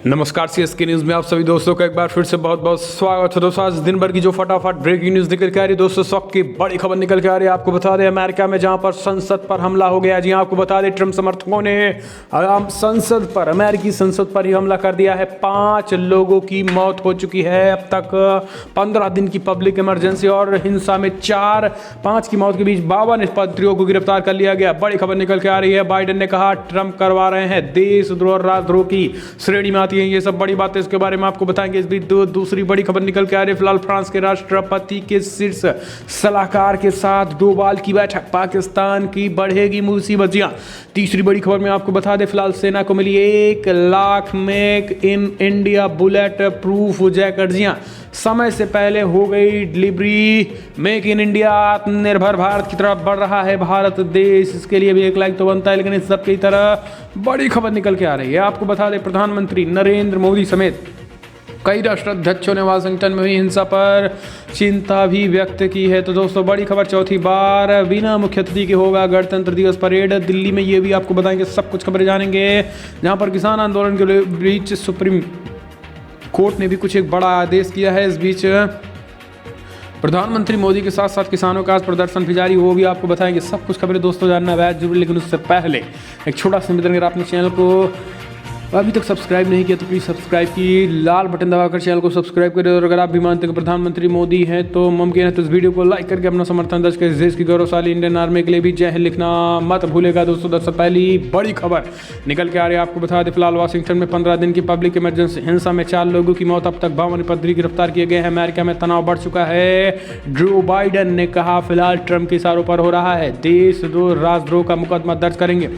नमस्कार CSK news में आप सभी दोस्तों का एक बार फिर से बहुत बहुत स्वागत है। दोस्तों आज दिन भर की जो फटाफट ब्रेकिंग न्यूज़ निकल के आ रही है दोस्तों, इस वक्त की बड़ी खबर निकल के आ रही है। आपको बता दें अमेरिका में जहां पर संसद पर हमला हो गया। जी आपको बता दें ट्रम्प समर्थकों ने संसद पर, अमेरिकी संसद पर ही हमला कर दिया है। 5 लोगों की मौत हो चुकी है अब तक। 15 दिन की पब्लिक इमरजेंसी और हिंसा में 5 की मौत के बीच 52 पात्रियों को गिरफ्तार कर लिया गया। बड़ी खबर निकल के आ रही है। बाइडेन ने कहा ट्रम्प करवा रहे हैं देशद्रोह और राजद्रोह की श्रेणी में। ये सब बड़ी बातें इसके बारे में आपको बताएंगे। इस बीच दूसरी बड़ी खबर निकल के आ रही है। फिलहाल फ्रांस के राष्ट्रपति के शीर्ष सलाहकार के साथ डोभाल की बैठक, पाकिस्तान की बढ़ेगी मुसीबतियां। तीसरी बड़ी खबर में आपको बता दें फिलहाल सेना को मिली 1 lakh make in India bullet proof jacket. जी समय से पहले हो गई डिलीवरी। मेक इन इंडिया, आत्मनिर्भर भारत की तरफ बढ़ रहा है भारत देश। इसके लिए भी 1 लाख तो बनता है, लेकिन इस सब की तरह बड़ी खबर निकल के आ रही है। आपको बता दें प्रधानमंत्री नरेंद्र मोदी समेत कई राष्ट्राध्यक्षों ने वाशिंगटन में हुई हिंसा पर चिंता भी व्यक्त की है। तो दोस्तों बड़ी खबर, चौथी बार बिना मुख्य अतिथि के होगा गणतंत्र दिवस परेड दिल्ली में। ये भी आपको बताएंगे, सब कुछ खबरें जानेंगे। जहां पर किसान आंदोलन के बीच सुप्रीम कोर्ट ने भी कुछ एक बड़ा आदेश किया है। इस बीच प्रधानमंत्री मोदी के साथ साथ किसानों का आज प्रदर्शन भी जारी, वो भी आपको बताएंगे। सब कुछ खबरें दोस्तों जानना है जरूरी, लेकिन उससे पहले एक छोटा सा निवेदन, अगर आपने चैनल को अभी तक सब्सक्राइब नहीं किया तो प्लीज़ सब्सक्राइब की लाल बटन दबाकर चैनल को सब्सक्राइब करें। और अगर आप भी मानते हैं कि प्रधानमंत्री मोदी हैं तो मुमकिन है तो इस वीडियो को लाइक करके अपना समर्थन दर्ज करें। देश की गौरवशाली इंडियन आर्मी के लिए भी जय हिंद लिखना मत भूलेगा। दोस्तों सबसे पहली बड़ी खबर निकल के आ रही है। आपको बता दें फिलहाल वाशिंगटन में 15 दिन की पब्लिक इमरजेंसी हिंसा में 4 लोगों की मौत, अब तक 52 पादरी गिरफ्तार किए गए हैं। अमेरिका में तनाव बढ़ चुका है। जो बाइडेन ने कहा फिलहाल ट्रम्प के इशारों पर हो रहा है देशद्रोह राजद्रोह का मुकदमा दर्ज करेंगे।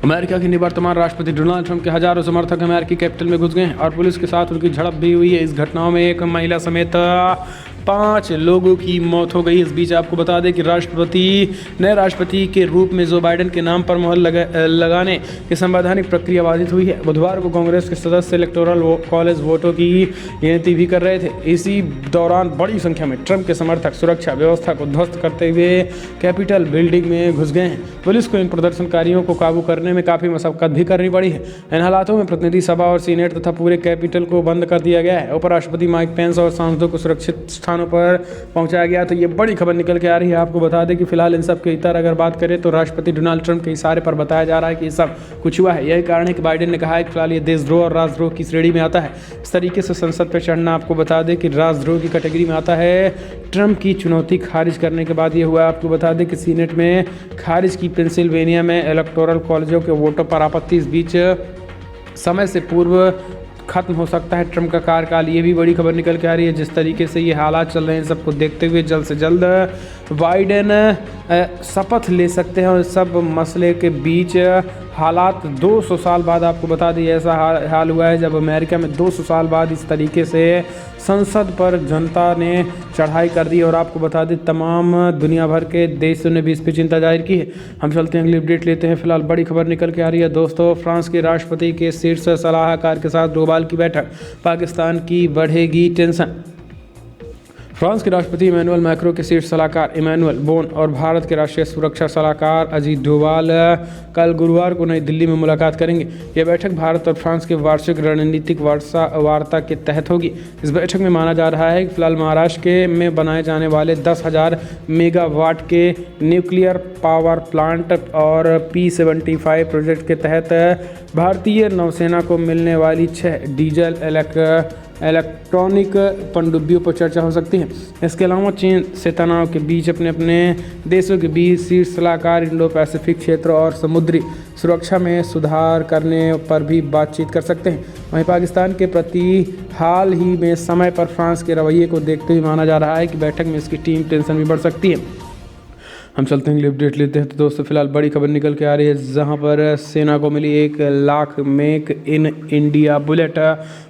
अमेरिका के निवर्तमान राष्ट्रपति डोनाल्ड ट्रंप के हजारों समर्थक अमेरिकी कैपिटल में घुस गए हैं और पुलिस के साथ उनकी झड़प भी हुई है। इस घटनाओं में एक महिला समेत 5 लोगों की मौत हो गई। इस बीच आपको बता दें कि नए राष्ट्रपति के रूप में जो बाइडेन के नाम पर मोहर लगाने की संवैधानिक प्रक्रिया बाधित हुई है। बुधवार को कांग्रेस के सदस्य इलेक्टोरल कॉलेज वोटों की गिनती भी कर रहे थे। इसी दौरान बड़ी संख्या में ट्रंप के समर्थक सुरक्षा व्यवस्था को ध्वस्त करते हुए कैपिटल बिल्डिंग में घुस गए हैं। पुलिस को इन प्रदर्शनकारियों को काबू करने में काफ़ी मशक्कत भी करनी पड़ी है। इन हालातों में प्रतिनिधि सभा और सीनेट तथा पूरे कैपिटल को बंद कर दिया गया है। उपराष्ट्रपति माइक पेंस और सांसदों को सुरक्षित स्थानों पर पहुंचाया गया। तो ये बड़ी खबर निकल के आ रही है। आपको बता दें कि फिलहाल इन सब के इतर अगर बात करें तो राष्ट्रपति डोनाल्ड ट्रंप के इशारे पर बताया जा रहा है कि ये सब कुछ हुआ है। यही कारण है कि बाइडेन ने कहा है कि फिलहाल ये देशद्रोह और राजद्रोह की श्रेणी में आता है। इस तरीके से संसद पर चढ़ना आपको बता दें कि राजद्रोह की कैटेगरी में आता है। ट्रंप की चुनौती खारिज करने के बाद ये हुआ। आपको बता दें कि सीनेट में खारिज की पेंसिल्वेनिया में इलेक्टोरल कॉलेजों के वोटों पर आपत्ति। इस बीच समय से पूर्व खत्म हो सकता है ट्रंप का कार्यकाल। ये भी बड़ी खबर निकल के आ रही है। जिस तरीके से ये हालात चल रहे हैं सबको देखते हुए जल्द से जल्द बाइडेन शपथ ले सकते हैं। और सब मसले के बीच हालात 200 साल बाद, आपको बता दें ऐसा हाल हुआ है जब अमेरिका में 200 साल बाद इस तरीके से संसद पर जनता ने चढ़ाई कर दी। और आपको बता दें तमाम दुनिया भर के देशों ने भी इस पर चिंता जाहिर की है। हम चलते हैं अगली अपडेट लेते हैं। फिलहाल बड़ी खबर निकल के आ रही है दोस्तों, फ्रांस के राष्ट्रपति के शीर्ष सलाहकार के साथ डोभाल की बैठक, पाकिस्तान की बढ़ेगी टेंशन। फ्रांस के राष्ट्रपति इमैनुअल मैक्रों के शीर्ष सलाहकार इमैनुअल बोन और भारत के राष्ट्रीय सुरक्षा सलाहकार अजीत डोभाल कल गुरुवार को नई दिल्ली में मुलाकात करेंगे। यह बैठक भारत और फ्रांस के वार्षिक रणनीतिक वार्ता के तहत होगी। इस बैठक में माना जा रहा है कि फिलहाल महाराष्ट्र में बनाए जाने वाले 10,000 मेगावाट के न्यूक्लियर पावर प्लांट और P75 प्रोजेक्ट के तहत भारतीय नौसेना को मिलने वाली 6 डीजल इलेक्ट्रॉनिक पनडुब्बियों पर चर्चा हो सकती है। इसके अलावा चीन से तनाव के बीच अपने अपने देशों के बीच शीर्ष सलाहकार इंडो पैसिफिक क्षेत्र और समुद्री सुरक्षा में सुधार करने पर भी बातचीत कर सकते हैं। वहीं पाकिस्तान के प्रति हाल ही में समय पर फ्रांस के रवैये को देखते हुए माना जा रहा है कि बैठक में इसकी टीम टेंशन भी बढ़ सकती है। हम चलते हैं अपडेट लेते हैं। तो दोस्तों फिलहाल बड़ी खबर निकल के आ रही है जहां पर सेना को मिली 1 lakh make in India bullet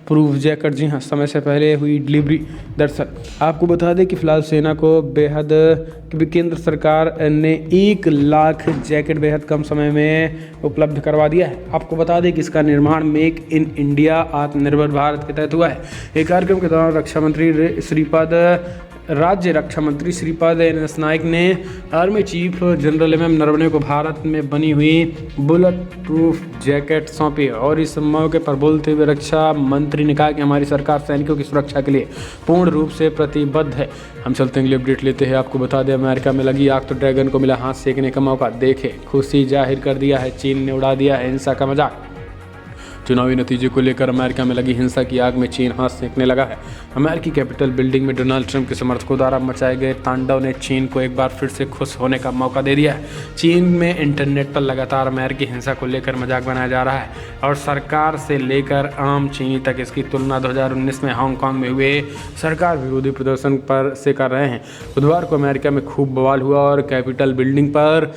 proof jacket. जी हाँ, समय से पहले हुई डिलीवरी। दरअसल आपको बता दें कि फिलहाल सेना को केंद्र सरकार ने 1 लाख जैकेट बेहद कम समय में उपलब्ध करवा दिया है। आपको बता दें कि इसका निर्माण मेक इन इंडिया आत्मनिर्भर भारत के तहत हुआ है। एक कार्यक्रम के दौरान रक्षा मंत्री श्रीपद राज्य रक्षा मंत्री श्रीपद एस नाइक ने आर्मी चीफ जनरल नरवणे को भारत में बनी हुई बुलेट प्रूफ जैकेट सौंपी और इस मौके पर बोलते हुए रक्षा मंत्री ने कहा कि हमारी सरकार सैनिकों की सुरक्षा के लिए पूर्ण रूप से प्रतिबद्ध है। हम चलते हैं, अपडेट लेते हैं। आपको बता दें, अमेरिका में लगी आग तो ड्रैगन को मिला हाथ सेकने का मौका। देखे, खुशी जाहिर कर दिया है, चीन ने उड़ा दिया है हिंसा का मजाक। चुनावी नतीजे को लेकर अमेरिका में लगी हिंसा की आग में चीन हाथ सेंकने लगा है। अमेरिकी कैपिटल बिल्डिंग में डोनाल्ड ट्रंप के समर्थकों द्वारा मचाए गए तांडव ने चीन को एक बार फिर से खुश होने का मौका दे दिया है। चीन में इंटरनेट पर लगातार अमेरिकी हिंसा को लेकर मजाक बनाया जा रहा है और सरकार से लेकर आम चीनी तक इसकी तुलना 2019 में हांगकांग में हुए सरकार विरोधी प्रदर्शन पर से कर रहे हैं। बुधवार को अमेरिका में खूब बवाल हुआ और कैपिटल बिल्डिंग पर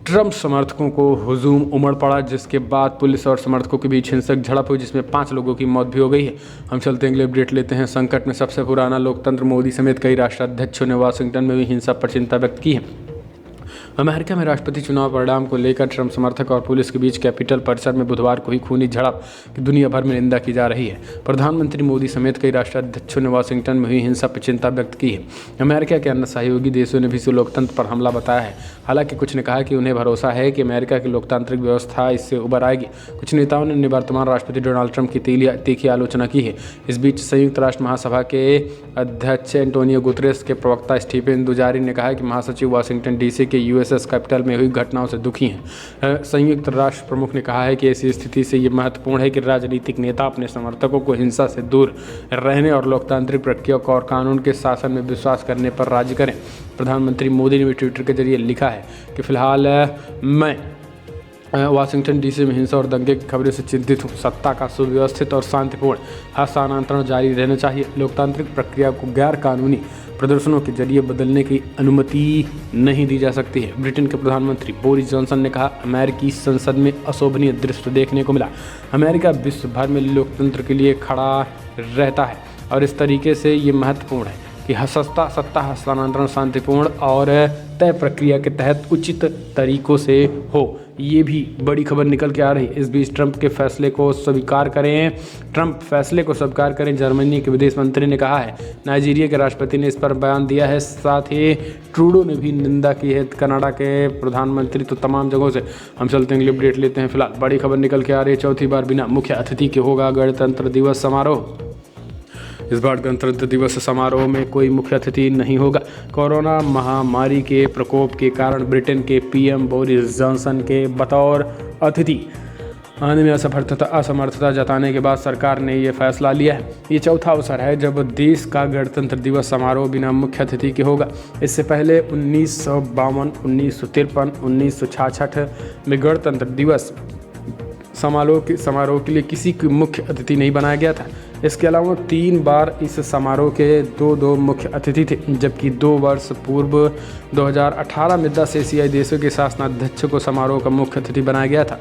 ट्रंप समर्थकों को हुजूम उमड़ पड़ा, जिसके बाद पुलिस और समर्थकों के बीच हिंसक झड़प हुई, जिसमें 5 लोगों की मौत भी हो गई है। हम चलते हैं, अगले अपडेट लेते हैं। संकट में सबसे पुराना लोकतंत्र मोदी समेत कई राष्ट्राध्यक्षों ने वाशिंगटन में हुई हिंसा पर चिंता व्यक्त की है। अमेरिका में राष्ट्रपति चुनाव परिणाम को लेकर ट्रंप समर्थक और पुलिस के बीच कैपिटल परिसर में बुधवार को हुई खूनी झड़प की दुनिया भर में निंदा की जा रही है। प्रधानमंत्री मोदी समेत कई राष्ट्राध्यक्षों ने वाशिंगटन में हुई हिंसा पर चिंता व्यक्त की है। अमेरिका के अन्य सहयोगी देशों ने भी इसे लोकतंत्र पर हमला बताया है। हालांकि कुछ ने कहा कि उन्हें भरोसा है कि अमेरिका की लोकतांत्रिक व्यवस्था इससे उबर आएगी। कुछ नेताओं ने निवर्तमान राष्ट्रपति डोनाल्ड ट्रंप की तीखी आलोचना की है। इस बीच संयुक्त राष्ट्र महासभा के अध्यक्ष एंटोनियो गुतरेस के प्रवक्ता स्टीफन दुजारिन ने कहा कि महासचिव वाशिंगटन डीसी के यूएसएस कैपिटल में हुई घटनाओं से दुखी हैं। संयुक्त राष्ट्र प्रमुख ने कहा है कि ऐसी स्थिति से ये महत्वपूर्ण है कि राजनीतिक नेता अपने समर्थकों को हिंसा से दूर रहने और लोकतांत्रिक प्रक्रिया और कानून के शासन में विश्वास करने पर राजी करें। प्रधानमंत्री मोदी ने भी ट्विटर के जरिए लिखा है कि फिलहाल मैं वाशिंगटन डीसी में हिंसा और दंगे की खबरों से चिंतित हूँ। सत्ता का सुव्यवस्थित और शांतिपूर्ण हस्तांतरण जारी रहना चाहिए। लोकतांत्रिक प्रक्रिया को गैर कानूनी प्रदर्शनों के जरिए बदलने की अनुमति नहीं दी जा सकती है। ब्रिटेन के प्रधानमंत्री बोरिस जॉनसन ने कहा, अमेरिकी संसद में अशोभनीय दृश्य देखने को मिला। अमेरिका विश्व भर में लोकतंत्र के लिए खड़ा रहता है और इस तरीके से ये महत्वपूर्ण है कि सत्ता हस्तांतरण शांतिपूर्ण और तय प्रक्रिया के तहत उचित तरीकों से हो। ये भी बड़ी खबर निकल के आ रही है। इस बीच ट्रंप फैसले को स्वीकार करें। जर्मनी के विदेश मंत्री ने कहा है। नाइजीरिया के राष्ट्रपति ने इस पर बयान दिया है। साथ ही ट्रूडो ने भी निंदा की है। कनाडा के प्रधानमंत्री तो तमाम जगहों से। हम चलते हैं, अगली अपडेट लेते हैं। फिलहाल बड़ी खबर निकल के आ रही है। चौथी बार बिना मुख्य अतिथि के होगा गणतंत्र दिवस समारोह। इस बार गणतंत्र दिवस समारोह में कोई मुख्य अतिथि नहीं होगा। कोरोना महामारी के प्रकोप के कारण ब्रिटेन के पीएम बोरिस जॉनसन के बतौर अतिथि आने में असमर्थता जताने के बाद सरकार ने ये फैसला लिया है। ये चौथा अवसर है जब देश का गणतंत्र दिवस समारोह बिना मुख्य अतिथि के होगा। इससे पहले 1952, 1953, 1966 में गणतंत्र दिवस समारोह के लिए किसी को मुख्य अतिथि नहीं बनाया गया था। इसके अलावा 3 बार इस समारोह के दो मुख्य अतिथि थे, जबकि 2 वर्ष पूर्व 2018 में 10 एशियाई देशों के शासनाध्यक्ष को समारोह का मुख्य अतिथि बनाया गया था।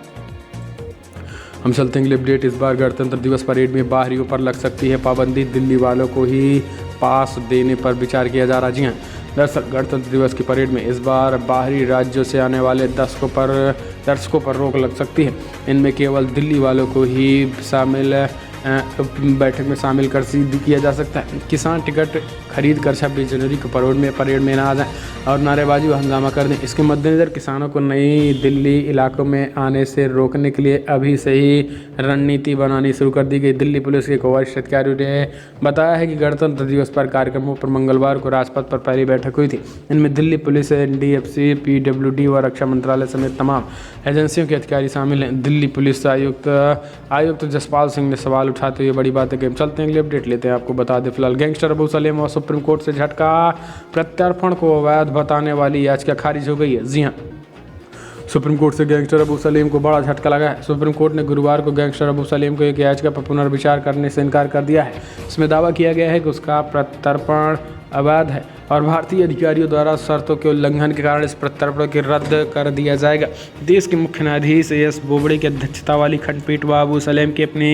हम चलते हैं, अपडेट। इस बार गणतंत्र दिवस परेड में बाहरियों पर लग सकती है पाबंदी। दिल्ली वालों को ही पास देने पर विचार किया जा रहा। जी हाँ, दरअसल गणतंत्र दिवस की परेड में इस बार बाहरी राज्यों से आने वाले दर्शकों पर रोक लग सकती है। इनमें केवल दिल्ली वालों को ही बैठक में शामिल किया जा सकता है। किसान टिकट खरीद कर 26 जनवरी को परेड में ना आ जाएं और नारेबाजी व हंगामा कर दें। इसके मद्देनज़र किसानों को नई दिल्ली इलाकों में आने से रोकने के लिए अभी से ही रणनीति बनानी शुरू कर दी गई। दिल्ली पुलिस के एक वरिष्ठ अधिकारियों ने बताया है कि गणतंत्र दिवस पर कार्यक्रमों पर मंगलवार को राजपथ पर पहली बैठक हुई थी। इनमें दिल्ली पुलिस, NDFC, PWD व रक्षा मंत्रालय समेत तमाम एजेंसियों के अधिकारी शामिल हैं। दिल्ली पुलिस आयुक्त जसपाल सिंह ने सवाल उठाते हुए बड़ी बात है। चलते हैं, अगले अपडेट लेते हैं। आपको बता दें, फिलहाल गैंगस्टर अबू सलेम और सुप्रीम कोर्ट से झटका। प्रत्यर्पण को अवैध बताने वाली याचिका खारिज हो गई है। जी हाँ, सुप्रीम कोर्ट से गैंगस्टर अबू सलेम को बड़ा झटका लगा है। सुप्रीम कोर्ट ने गुरुवार को गैंगस्टर अबू सलेम को एक याचिका पर पुनर्विचार करने से इनकार कर दिया है। इसमें दावा किया गया है कि उसका प्रत्यर्पण अवैध है और भारतीय अधिकारियों द्वारा शर्तों के उल्लंघन के कारण इस प्रत्यर्पण को रद्द कर दिया जाएगा। देश के मुख्य न्यायाधीश एस बोबड़े की अध्यक्षता वाली खंडपीठ व अबू सलेम की अपनी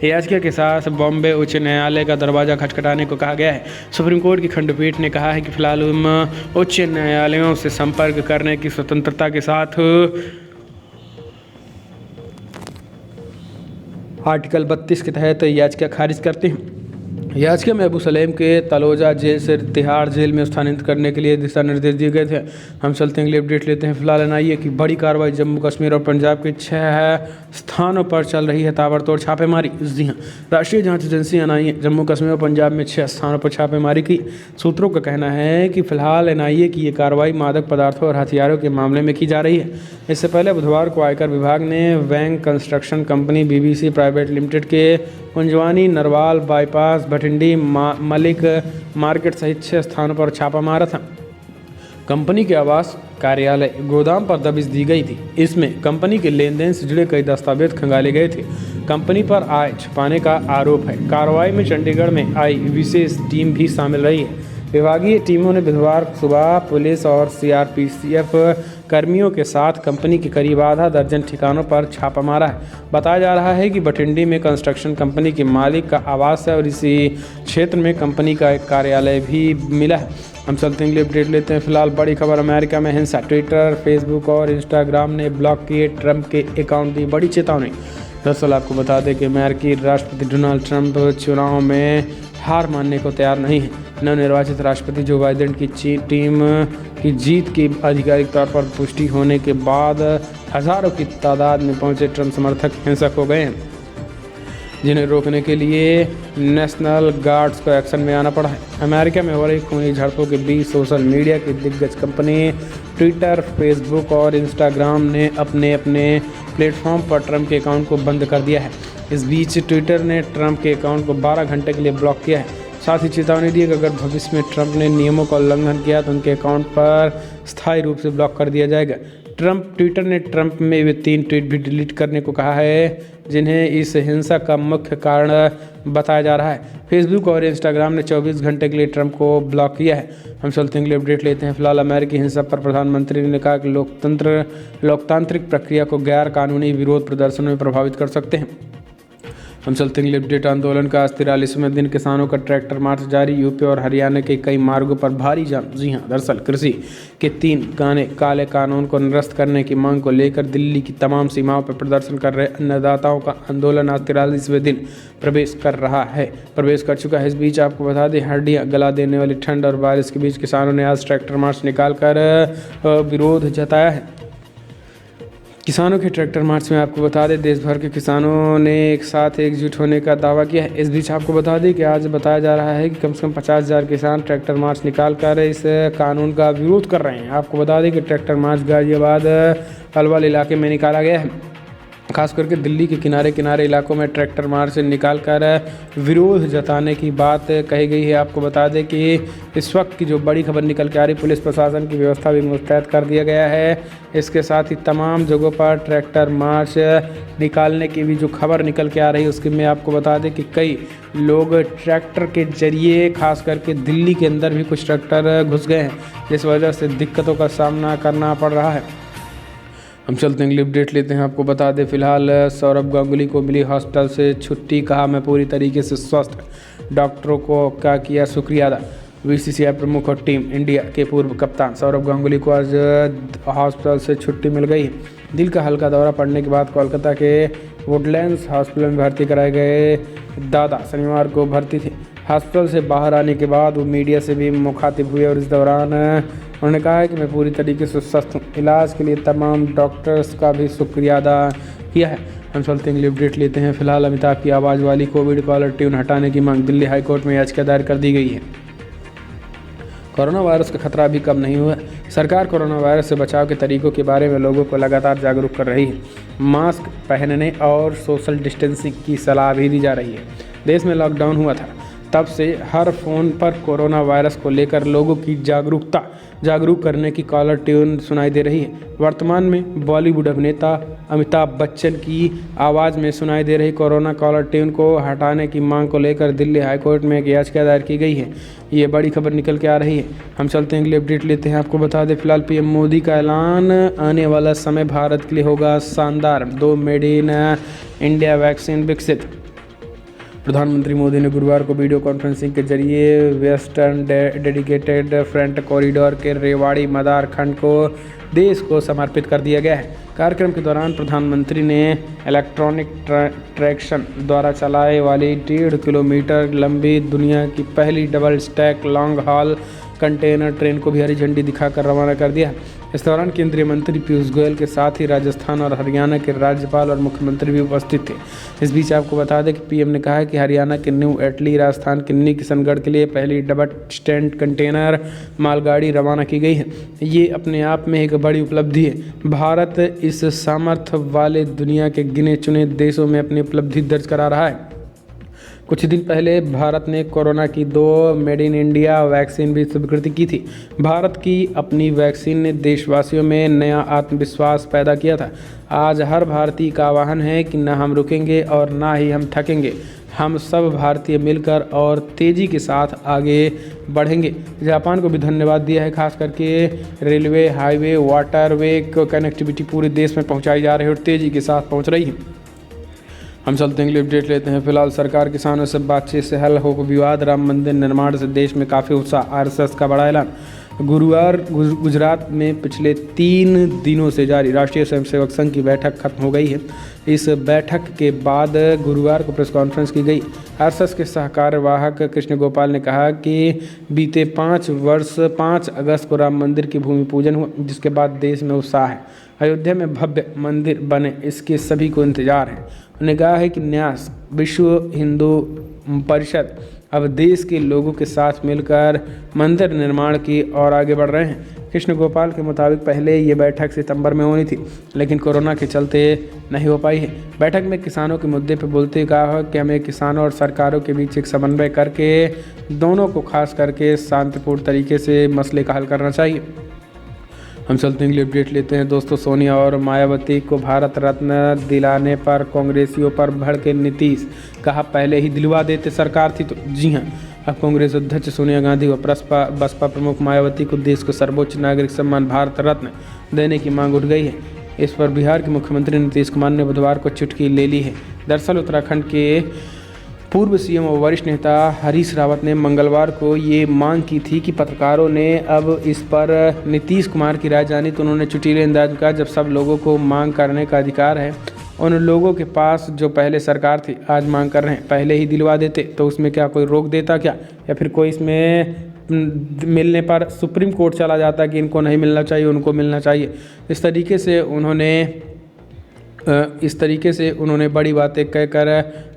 याचिका के साथ बॉम्बे उच्च न्यायालय का दरवाजा खटखटाने को कहा गया है। सुप्रीम कोर्ट की खंडपीठ ने कहा है कि फिलहाल उच्च न्यायालयों से संपर्क करने की स्वतंत्रता के साथ आर्टिकल 32 के तहत याचिका खारिज करते हैं। याचिका में अबू सलेम के तलोजा जेल से तिहाड़ जेल में स्थानांतरित करने के लिए दिशा निर्देश दिए गए थे। हम चलते हैं, अगली अपडेट लेते हैं। फिलहाल एनआईए की बड़ी कार्रवाई, जम्मू कश्मीर और पंजाब के 6 स्थानों पर चल रही है ताबड़तोड़ छापेमारी। जी हाँ, राष्ट्रीय जांच एजेंसी एनआईए जम्मू कश्मीर और पंजाब में 6 स्थानों पर छापेमारी की। सूत्रों का कहना है कि फिलहाल एनआईए की ये कार्रवाई मादक पदार्थों और हथियारों के मामले में की जा रही है। इससे पहले बुधवार को आयकर विभाग ने वैंग construction company BBC private limited के कुंजवानी, नरवाल बाईपास, भटिंडी, मलिक मार्केट सहित 6 स्थानों पर छापा मारा था। कंपनी के आवास, कार्यालय, गोदाम पर दबिश दी गई थी। इसमें कंपनी के लेन देन से जुड़े कई दस्तावेज खंगाले गए थे। कंपनी पर आय छुपाने का आरोप है। कार्रवाई में चंडीगढ़ में आई विशेष टीम भी शामिल रही है। विभागीय टीमों ने बुधवार सुबह पुलिस और सीआरपीएफ कर्मियों के साथ कंपनी के करीब आधा दर्जन ठिकानों पर छापा मारा है। बताया जा रहा है कि भटिंडी में कंस्ट्रक्शन कंपनी के मालिक का आवास है और इसी क्षेत्र में कंपनी का एक कार्यालय भी मिला है। हम चलते हैं, अपडेट लेते हैं। फिलहाल बड़ी खबर, अमेरिका में हिंसा, ट्विटर, फेसबुक और इंस्टाग्राम ने ब्लॉक किए ट्रंप के अकाउंट, दी बड़ी चेतावनी। दरअसल आपको बता दें कि अमेरिकी राष्ट्रपति डोनाल्ड ट्रंप चुनाव में हार मानने को तैयार नहीं है। नवनिर्वाचित राष्ट्रपति जो बाइडेन की टीम की जीत की आधिकारिक तौर पर पुष्टि होने के बाद हजारों की तादाद में पहुंचे ट्रंप समर्थक हिंसक हो गए हैं, जिन्हें रोकने के लिए नेशनल गार्ड्स को एक्शन में आना पड़ा है। अमेरिका में हो रही खूनी झड़पों के बीच सोशल मीडिया की दिग्गज कंपनी ट्विटर, फेसबुक और इंस्टाग्राम ने अपने अपने प्लेटफॉर्म पर ट्रंप के अकाउंट को बंद कर दिया है। इस बीच ट्विटर ने ट्रंप के अकाउंट को 12 घंटे के लिए ब्लॉक किया है। साथ ही चेतावनी दी कि अगर भविष्य में ट्रंप ने नियमों का उल्लंघन किया तो उनके अकाउंट पर स्थायी रूप से ब्लॉक कर दिया जाएगा। ट्विटर ने ट्रंप में वे 3 ट्वीट भी डिलीट करने को कहा है, जिन्हें इस हिंसा का मुख्य कारण बताया जा रहा है। फेसबुक और इंस्टाग्राम ने 24 घंटे के लिए ट्रंप को ब्लॉक किया है। हम चलते हैं, अपडेट लेते हैं। फिलहाल अमेरिकी हिंसा पर प्रधानमंत्री ने कहा कि लोकतांत्रिक प्रक्रिया को गैर कानूनी विरोध प्रदर्शन में प्रभावित कर सकते हैं। हम चलते हैं, अपडेट। आंदोलन का आज 43वें दिन किसानों का ट्रैक्टर मार्च जारी। यूपी और हरियाणा के कई मार्गों पर भारी जाम। जी हां, दरअसल कृषि के 3 काले कानून को निरस्त करने की मांग को लेकर दिल्ली की तमाम सीमाओं पर प्रदर्शन कर रहे अन्नदाताओं का आंदोलन आज 43वें दिन प्रवेश कर चुका है। इस बीच आपको बता दें, हड्डियां गला देने वाली ठंड और बारिश के बीच किसानों ने आज ट्रैक्टर मार्च निकालकर विरोध जताया है। किसानों के ट्रैक्टर मार्च में आपको बता दें, देश भर के किसानों ने एक साथ एकजुट होने का दावा किया है। इस बीच आपको बता दें कि आज बताया जा रहा है कि कम से कम 50,000 किसान ट्रैक्टर मार्च निकाल कर इस कानून का विरोध कर रहे हैं। आपको बता दें कि ट्रैक्टर मार्च गाजियाबाद, अलवाल इलाके में निकाला गया है। खास करके दिल्ली के किनारे इलाकों में ट्रैक्टर मार्च निकाल कर विरोध जताने की बात कही गई है। आपको बता दें कि इस वक्त की जो बड़ी खबर निकल के आ रही, पुलिस प्रशासन की व्यवस्था भी मुस्तैद कर दिया गया है। इसके साथ ही तमाम जगहों पर ट्रैक्टर मार्च निकालने की भी जो खबर निकल के आ रही है, उसके में आपको बता दें कि कई लोग ट्रैक्टर के जरिए खास करके दिल्ली के अंदर भी कुछ ट्रैक्टर घुस गए हैं, जिस वजह से दिक्कतों का सामना करना पड़ रहा है। हम चलते हैं, अपडेट लेते हैं। आपको बता दें, फिलहाल सौरभ गांगुली को मिली हॉस्पिटल से छुट्टी, कहा मैं पूरी तरीके से स्वस्थ, डॉक्टरों को क्या किया शुक्रिया अदा। बीसीसीआई प्रमुख और टीम इंडिया के पूर्व कप्तान सौरभ गांगुली को आज हॉस्पिटल से छुट्टी मिल गई। दिल का हल्का दौरा पड़ने के बाद कोलकाता के वुडलैंड्स हॉस्पिटल में भर्ती कराए गए दादा शनिवार को भर्ती थे। हॉस्पिटल से बाहर आने के बाद वो मीडिया से भी मुखातिब हुए और इस दौरान उन्होंने कहा है कि मैं पूरी तरीके से स्वस्थ हूँ। इलाज के लिए तमाम डॉक्टर्स का भी शुक्रिया अदा किया है। हम चलते हैं, अपडेट लेते हैं। फिलहाल अमिताभ की आवाज़ वाली कोविड कॉलर ट्यून हटाने की मांग, दिल्ली हाईकोर्ट में याचिका दायर कर दी गई है। कोरोना वायरस का खतरा अभी कम नहीं हुआ। सरकार कोरोना वायरस से बचाव के तरीकों के बारे में लोगों को लगातार जागरूक कर रही है। मास्क पहनने और सोशल डिस्टेंसिंग की सलाह भी दी जा रही है। देश में लॉकडाउन हुआ था, तब से हर फ़ोन पर कोरोना वायरस को लेकर लोगों की जागरूक करने की कॉलर ट्यून सुनाई दे रही है। वर्तमान में बॉलीवुड अभिनेता अमिताभ बच्चन की आवाज़ में सुनाई दे रही कोरोना कॉलर ट्यून को हटाने की मांग को लेकर दिल्ली हाईकोर्ट में एक याचिका दायर की गई है। ये बड़ी खबर निकल के आ रही है। हम चलते हैं, अगले अपडेट लेते हैं। आपको बता दें, फिलहाल पीएम मोदी का ऐलान, आने वाला समय भारत के लिए होगा शानदार, 2 मेड इन इंडिया वैक्सीन विकसित। प्रधानमंत्री मोदी ने गुरुवार को वीडियो कॉन्फ्रेंसिंग के जरिए वेस्टर्न डेडिकेटेड फ्रंट कॉरिडोर के रेवाड़ी मदार खंड को देश को समर्पित कर दिया गया है। कार्यक्रम के दौरान प्रधानमंत्री ने इलेक्ट्रॉनिक ट्रैक्शन द्वारा चलाए वाली 1.5 किलोमीटर लंबी दुनिया की पहली double stack long haul container train को भी हरी झंडी दिखाकर रवाना कर दिया। इस दौरान केंद्रीय मंत्री पीयूष गोयल के साथ ही राजस्थान और हरियाणा के राज्यपाल और मुख्यमंत्री भी उपस्थित थे। इस बीच आपको बता दें कि पीएम ने कहा कि हरियाणा के न्यू एटली, राजस्थान के किन्नी किशनगढ़ के लिए पहली डबल स्टैंड कंटेनर मालगाड़ी रवाना की गई है। ये अपने आप में एक बड़ी उपलब्धि है। भारत इस सामर्थ्य वाले दुनिया के गिने चुने देशों में अपनी उपलब्धि दर्ज करा रहा है। कुछ दिन पहले भारत ने कोरोना की 2 मेड इन इंडिया वैक्सीन भी स्वीकृति की थी। भारत की अपनी वैक्सीन ने देशवासियों में नया आत्मविश्वास पैदा किया था। आज हर भारतीय का आह्वान है कि न हम रुकेंगे और ना ही हम थकेंगे। हम सब भारतीय मिलकर और तेज़ी के साथ आगे बढ़ेंगे। जापान को भी धन्यवाद दिया है, खास करके रेलवे, हाईवे, वाटरवे कनेक्टिविटी पूरे देश में पहुँचाई जा रही है और तेज़ी के साथ पहुँच रही है। हम चलते हैं, अपडेट लेते हैं। फिलहाल सरकार किसानों से बातचीत से हल हो विवाद, राम मंदिर निर्माण से देश में काफ़ी उत्साह, आरएसएस का बड़ा ऐलान। गुरुवार गुजरात में पिछले 3 दिनों से जारी राष्ट्रीय स्वयंसेवक संघ की बैठक खत्म हो गई है। इस बैठक के बाद गुरुवार को प्रेस कॉन्फ्रेंस की गई। आरएसएस के सहकार्यवाहक कृष्ण गोपाल ने कहा कि बीते 5 अगस्त को राम मंदिर की भूमि पूजन हुआ, जिसके बाद देश में उत्साह है। अयोध्या में भव्य मंदिर बने, इसके सभी को इंतजार है। उन्होंने कहा है कि न्यास विश्व हिंदू परिषद अब देश के लोगों के साथ मिलकर मंदिर निर्माण की ओर आगे बढ़ रहे हैं। कृष्ण गोपाल के मुताबिक पहले ये बैठक सितंबर में होनी थी, लेकिन कोरोना के चलते नहीं हो पाई है। बैठक में किसानों के मुद्दे पर बोलते हुए कहा कि हमें किसानों और सरकारों के बीच एक समन्वय करके दोनों को खास करके शांतिपूर्ण तरीके से मसले का हल करना चाहिए। हम चलते हैं, अपडेट लेते हैं दोस्तों। सोनिया और मायावती को भारत रत्न दिलाने पर कांग्रेसियों पर भड़के नीतीश, कहा पहले ही दिलवा देते सरकार थी तो। जी हां, अब कांग्रेस अध्यक्ष सोनिया गांधी व बसपा प्रमुख मायावती को देश को सर्वोच्च नागरिक सम्मान भारत रत्न देने की मांग उठ गई है। इस पर बिहार के मुख्यमंत्री नीतीश कुमार ने बुधवार को चुटकी ले ली है। दरअसल उत्तराखंड के पूर्व सीएम और वरिष्ठ नेता हरीश रावत ने मंगलवार को ये मांग की थी कि पत्रकारों ने अब इस पर नीतीश कुमार की राय जानी, तो उन्होंने चुटीले अंदाज में कहा जब सब लोगों को मांग करने का अधिकार है, उन लोगों के पास जो पहले सरकार थी आज मांग कर रहे हैं, पहले ही दिलवा देते तो उसमें क्या कोई रोक देता क्या, या फिर कोई इसमें मिलने पर सुप्रीम कोर्ट चला जाता कि इनको नहीं मिलना चाहिए उनको मिलना चाहिए। इस तरीके से उन्होंने बड़ी बातें कहकर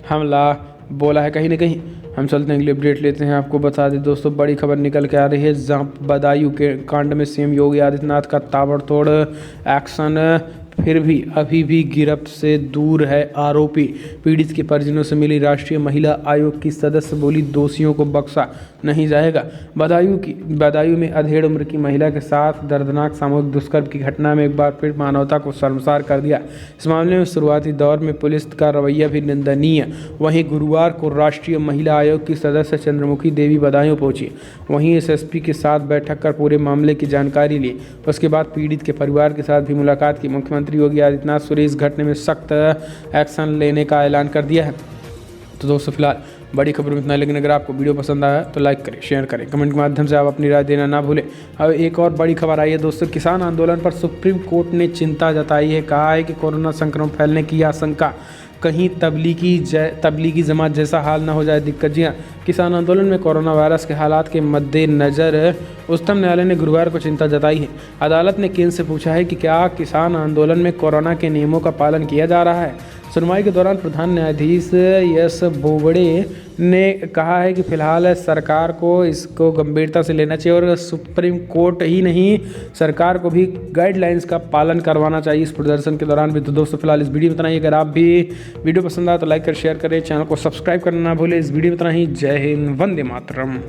हमला बोला है कहीं ना कहीं। हम चलते हैं, अगली अपडेट लेते हैं। आपको बता दें दोस्तों, बड़ी खबर निकल के आ रही है, जहां बदायूं के कांड में सीएम योगी आदित्यनाथ का ताबड़तोड़ एक्शन, फिर भी अभी भी गिरफ्त से दूर है आरोपी। पीड़ित के परिजनों से मिली राष्ट्रीय महिला आयोग की सदस्य बोली दोषियों को बख्शा नहीं जाएगा। बदायूं में अधेड़ उम्र की महिला के साथ दर्दनाक सामूहिक दुष्कर्म की घटना में एक बार फिर मानवता को शर्मसार कर दिया। इस मामले में शुरुआती दौर में पुलिस का रवैया भी निंदनीय। वहीं गुरुवार को राष्ट्रीय महिला आयोग की सदस्य चंद्रमुखी देवी बदायूं पहुंची। वहीं एसएसपी के साथ बैठक कर पूरे मामले की जानकारी ली। उसके बाद पीड़ित के परिवार के साथ भी मुलाकात की। मुख्यमंत्री योगी आदित्यनाथ ने इस घटने में सख्त एक्शन लेने का ऐलान कर दिया है। तो दोस्तों फिलहाल बड़ी खबर में इतना, लेकिन अगर आपको वीडियो पसंद आया तो लाइक करें, शेयर करें, कमेंट के माध्यम से आप अपनी राय देना ना भूलें। अब एक और बड़ी खबर आई है दोस्तों, किसान आंदोलन पर सुप्रीम कोर्ट ने चिंता जताई है। कहा है कि कोरोना संक्रमण फैलने की आशंका, कहीं तबलीगी जमात जैसा हाल ना हो जाए दिक्कत। जी हाँ, किसान आंदोलन में कोरोना वायरस के हालात के मद्देनज़र उच्चतम न्यायालय ने गुरुवार को चिंता जताई है। अदालत ने केंद्र से पूछा है कि क्या किसान आंदोलन में कोरोना के नियमों का पालन किया जा रहा है। सुनवाई के दौरान प्रधान न्यायाधीश एस बोबड़े ने कहा है कि फिलहाल सरकार को इसको गंभीरता से लेना चाहिए और सुप्रीम कोर्ट ही नहीं सरकार को भी गाइडलाइंस का पालन करवाना चाहिए इस प्रदर्शन के दौरान भी। तो दोस्तों फिलहाल इस वीडियो में इतना ही। अगर आप भी वीडियो पसंद आए तो लाइक कर शेयर करें, चैनल को सब्सक्राइब करना ना भूलें। इस वीडियो में इतना ही। जय हिंद, वंदे मातरम।